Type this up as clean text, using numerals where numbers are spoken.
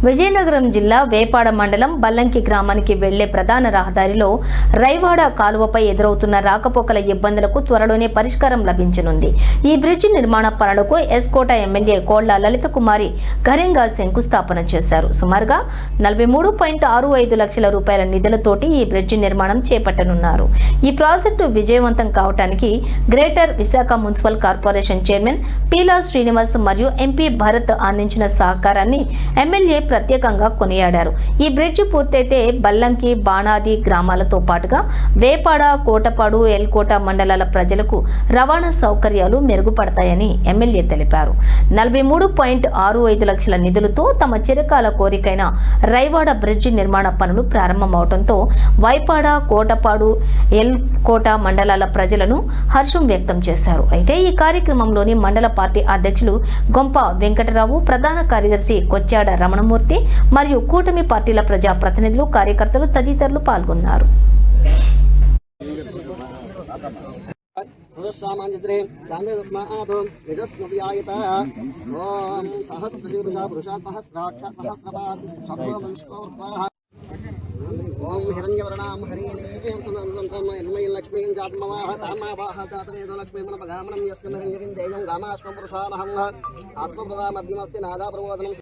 విజయనగరం జిల్లా వేపాడ మండలం బల్లంకి గ్రామానికి వెళ్లే ప్రధాన రహదారిలో రైవాడ కాలువపై ఎదురవుతున్న రాకపోకల ఇబ్బందులకు త్వరలోనే పరిష్కారం లభించనుంది. ఈ బ్రిడ్జి నిర్మాణ పనులకు ఎస్కోట ఎమ్మెల్యే కోళ్ల లలిత కుమారి ఘనంగా శంకుస్థాపన చేశారు. సుమారుగా 43.65 లక్షల రూపాయల నిధులతోటి ఈ బ్రిడ్జి నిర్మాణం చేపట్టనున్నారు. ఈ ప్రాజెక్టు విజయవంతం కావడానికి greater Visakha municipal corporation chairman Peela Srinivas మరియు ఎంపీ భరత్ అందించిన సహకారాన్ని ఎమ్మెల్యే ప్రత్యేకంగా కొనియాడారు. ఈ బ్రిడ్జి పూర్తయితే బల్లంకి, బాణాది గ్రామాలతో పాటుగా వేపాడ, కోటపాడు, ఎల్కోట మండలాల ప్రజలకు రవాణా సౌకర్యాలు మెరుగుపడతాయని ఎమ్మెల్యే తెలిపారు. 43.65 లక్షల నిధులతో తమ చిరకాల కోరికైన రైవాడ బ్రిడ్జి నిర్మాణ పనులు ప్రారంభమవడంతో వైపాడ, కోటపాడు, ఎల్కోట మండలాల ప్రజలను హర్షం వ్యక్తం చేశారు. అయితే ఈ కార్యక్రమంలోని మండల పార్టీ అధ్యక్షులు గొంప వెంకటరావు, ప్రధాన కార్యదర్శి కొచ్చాడ రమణమూర్తి మరియు కూటమి పార్టీల ప్రజా ప్రతినిధులు, కార్యకర్తలు తదితరులు పాల్గొన్నారు. ओम हिरण्यवर्णां हरिणीं सुनन्दं लक्ष्मीं जातमवाह तामावाह जातवेदो लक्ष्मी मन भगामनं यस्य हिरण्यविन्देयं गामाश्वं पुरुषानहं आत्मप्रदा मध्यमस्ति नादा प्रबोधनं